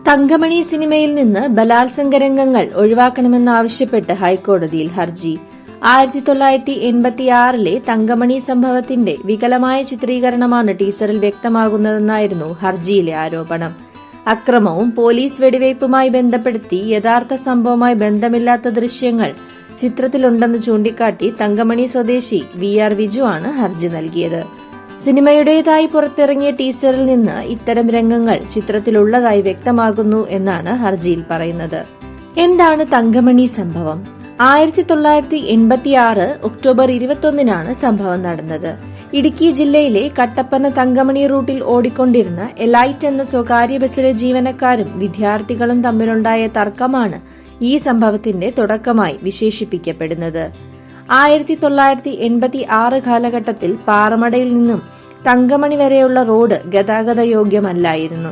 തങ്കമണി സിനിമയിൽ നിന്ന് ബലാത്സംഗ രംഗങ്ങൾ ഒഴിവാക്കണമെന്നാവശ്യപ്പെട്ട് ഹൈക്കോടതിയിൽ ഹർജി. 1986 തങ്കമണി സംഭവത്തിന്റെ വികലമായ ചിത്രീകരണമാണ് ടീസറിൽ വ്യക്തമാകുന്നതെന്നായിരുന്നു ഹർജിയിലെ ആരോപണം. അക്രമവും പോലീസ് വെടിവയ്പുമായി ബന്ധപ്പെടുത്തി യഥാർത്ഥ സംഭവവുമായി ബന്ധമില്ലാത്ത ദൃശ്യങ്ങൾ ചിത്രത്തിലുണ്ടെന്ന് ചൂണ്ടിക്കാട്ടി തങ്കമണി സ്വദേശി VR വിജു ആണ് ഹർജി നൽകിയത്. സിനിമയുടേതായി പുറത്തിറങ്ങിയ ടീസറിൽ നിന്ന് ഇത്തരം രംഗങ്ങൾ ചിത്രത്തിലുള്ളതായി വ്യക്തമാകുന്നു എന്നാണ് ഹർജിയിൽ പറയുന്നത്. എന്താണ് തങ്കമണി സംഭവം? 1986 ഒക്ടോബർ 21 സംഭവം നടന്നത്. ഇടുക്കി ജില്ലയിലെ കട്ടപ്പന തങ്കമണി റൂട്ടിൽ ഓടിക്കൊണ്ടിരുന്ന എലൈറ്റ് എന്ന സ്വകാര്യ ബസിലെ ജീവനക്കാരും വിദ്യാർത്ഥികളും തമ്മിലുണ്ടായ തർക്കമാണ് ഈ സംഭവത്തിന്റെ തുടക്കമായി വിശേഷിപ്പിക്കപ്പെടുന്നത്. 1986 കാലഘട്ടത്തിൽ പാറമടയിൽ നിന്നും തങ്കമണി വരെയുള്ള റോഡ് ഗതാഗത യോഗ്യമല്ലായിരുന്നു.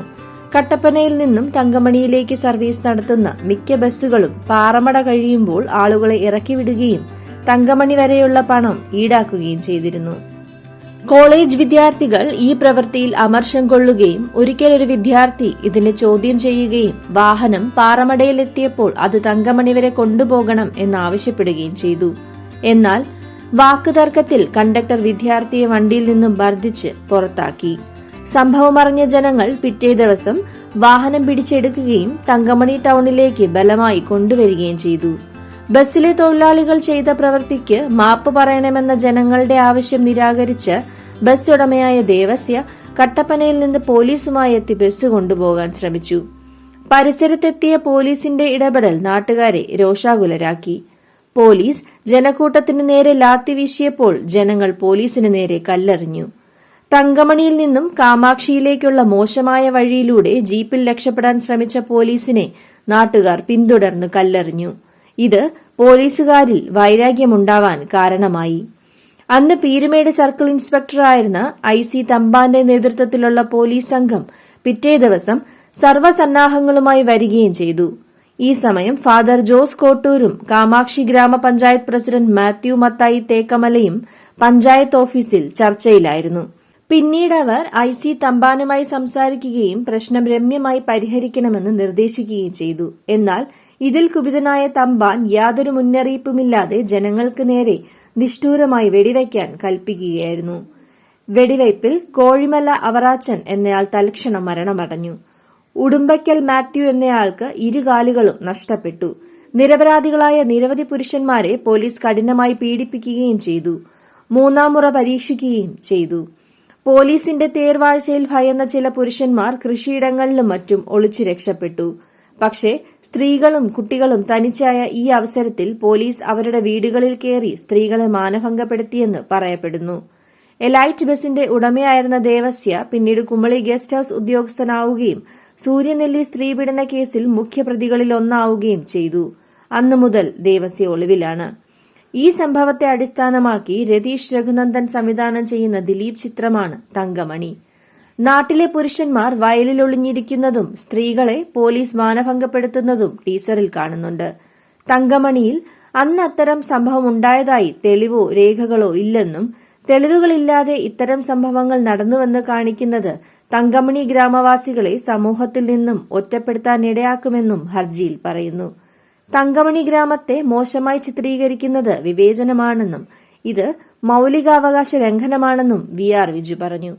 കട്ടപ്പനയിൽ നിന്നും തങ്കമണിയിലേക്ക് സർവീസ് നടത്തുന്ന മിക്ക ബസ്സുകളും പാറമട കഴിയുമ്പോൾ ആളുകളെ ഇറക്കിവിടുകയും തങ്കമണി വരെയുള്ള പണം ഈടാക്കുകയും ചെയ്തിരുന്നു. കോളേജ് വിദ്യാർത്ഥികൾ ഈ പ്രവൃത്തിയിൽ അമർഷം കൊള്ളുകയും ഒരിക്കലൊരു വിദ്യാർത്ഥി ഇതിനെ ചോദ്യം ചെയ്യുകയും വാഹനം പാറമടയിലെത്തിയപ്പോൾ അത് തങ്കമണി വരെ കൊണ്ടുപോകണം എന്നാവശ്യപ്പെടുകയും ചെയ്തു. എന്നാൽ വാക്കുതർക്കത്തിൽ കണ്ടക്ടർ വിദ്യാർത്ഥിയെ വണ്ടിയിൽ നിന്നും മർദ്ദിച്ച് പുറത്താക്കി. സംഭവമറിഞ്ഞ ജനങ്ങൾ പിറ്റേ ദിവസം വാഹനം പിടിച്ചെടുക്കുകയും തങ്കമണി ടൌണിലേക്ക് ബലമായി കൊണ്ടുവരികയും ചെയ്തു. ബസ്സിലെ തൊഴിലാളികൾ ചെയ്ത പ്രവൃത്തിക്ക് മാപ്പ് പറയണമെന്ന ജനങ്ങളുടെ ആവശ്യം നിരാകരിച്ച് ബസ് ഉടമയായ ദേവസ്യ കട്ടപ്പനയിൽ നിന്ന് പോലീസുമായി എത്തി ബസ് കൊണ്ടുപോകാൻ ശ്രമിച്ചു. പരിസരത്തെത്തിയ പോലീസിന്റെ ഇടപെടൽ നാട്ടുകാരെ രോഷാകുലരാക്കി. പോലീസ് ജനക്കൂട്ടത്തിന് നേരെ ലാത്തി വീശിയപ്പോൾ ജനങ്ങൾ പോലീസിന് നേരെ കല്ലെറിഞ്ഞു. തങ്കമണിയിൽ നിന്നും കാമാക്ഷിയിലേക്കുള്ള മോശമായ വഴിയിലൂടെ ജീപ്പിൽ രക്ഷപ്പെടാൻ ശ്രമിച്ച പോലീസിനെ നാട്ടുകാർ പിന്തുടർന്ന് കല്ലെറിഞ്ഞു. ഇത് പോലീസുകാരിൽ വൈരാഗ്യമുണ്ടാവാൻ കാരണമായി. അന്ന് പീരുമേട് സർക്കിൾ ഇൻസ്പെക്ടറായിരുന്ന IC തമ്പാന്റെ നേതൃത്വത്തിലുള്ള പോലീസ് സംഘം പിറ്റേ ദിവസം സർവ്വസന്നാഹങ്ങളുമായി വരികയും ചെയ്തു. ഈ സമയം ഫാദർ ജോസ് കോട്ടൂരും കാമാക്ഷി ഗ്രാമപഞ്ചായത്ത് പ്രസിഡന്റ് മാത്യു മത്തായി തേക്കമലയും പഞ്ചായത്ത് ഓഫീസിൽ ചർച്ചയിലായിരുന്നു. പിന്നീട് അവർ IC തമ്പാനുമായി സംസാരിക്കുകയും പ്രശ്നം രമ്യമായി പരിഹരിക്കണമെന്ന് നിർദ്ദേശിക്കുകയും ചെയ്തു. എന്നാൽ ഇതിൽ കുപിതനായ തമ്പാൻ യാതൊരു മുന്നറിയിപ്പുമില്ലാതെ ജനങ്ങൾക്ക് നേരെ നിഷ്ഠൂരമായി വെടിവയ്ക്കാൻ കൽപ്പിക്കുകയായിരുന്നു. വെടിവയ്പിൽ കോഴിമല അവറാച്ചൻ എന്നയാൾ തൽക്ഷണം മരണമടഞ്ഞു. ഉടുമ്പയ്ക്കൽ മാത്യു എന്നയാൾക്ക് ഇരുകാലുകളും നഷ്ടപ്പെട്ടു. നിരപരാധികളായ നിരവധി പുരുഷന്മാരെ പോലീസ് കഠിനമായി പീഡിപ്പിക്കുകയും ചെയ്തു. മൂന്നാം മുറ പരീക്ഷിക്കുകയും ചെയ്തു. പോലീസിന്റെ തേർവാഴ്ചയിൽ ഭയന്ന ചില പുരുഷന്മാർ കൃഷിയിടങ്ങളിലും മറ്റും ഒളിച്ചു രക്ഷപ്പെട്ടു. പക്ഷേ സ്ത്രീകളും കുട്ടികളും തനിച്ചായ ഈ അവസരത്തിൽ പോലീസ് അവരുടെ വീടുകളിൽ കയറി സ്ത്രീകളെ മാനഭംഗപ്പെടുത്തിയെന്ന് പറയപ്പെടുന്നു. എലൈറ്റ് ബസിന്റെ ഉടമയായിരുന്ന ദേവസ്യ പിന്നീട് കുമളി ഗസ്റ്റ് ഹൌസ് ഉദ്യോഗസ്ഥനാവുകയും സൂര്യനെല്ലി സ്ത്രീപീഡന കേസിൽ മുഖ്യപ്രതികളിലൊന്നാവുകയും ചെയ്തു. അന്നു മുതൽ ദേവസ്യ ഒളിവിലാണ്. ഈ സംഭവത്തെ അടിസ്ഥാനമാക്കി രതീഷ് രഘുനന്ദൻ സംവിധാനം ചെയ്യുന്ന ദിലീപ് ചിത്രമാണ് തങ്കമണി. നാട്ടിലെ പുരുഷന്മാർ വയലിൽ ഒളിഞ്ഞിരിക്കുന്നതും സ്ത്രീകളെ പോലീസ് മാനഭംഗപ്പെടുത്തുന്നതും ടീസറിൽ കാണുന്നുണ്ട്. തങ്കമണിയിൽ അന്ന് അത്തരം സംഭവം ഉണ്ടായതായി തെളിവോ രേഖകളോ ഇല്ലെന്നും തെളിവുകളില്ലാതെ ഇത്തരം സംഭവങ്ങൾ നടന്നുവെന്ന് കാണിക്കുന്നത് തങ്കമണി ഗ്രാമവാസികളെ സമൂഹത്തിൽ നിന്നും ഒറ്റപ്പെടുത്താനിടയാക്കുമെന്നും ഹർജിയിൽ പറയുന്നു. തങ്കമണി ഗ്രാമത്തെ മോശമായി ചിത്രീകരിക്കുന്നത് വിവേചനമാണെന്നും ഇത് മൌലികാവകാശ ലംഘനമാണെന്നും VR വിജു പറഞ്ഞു.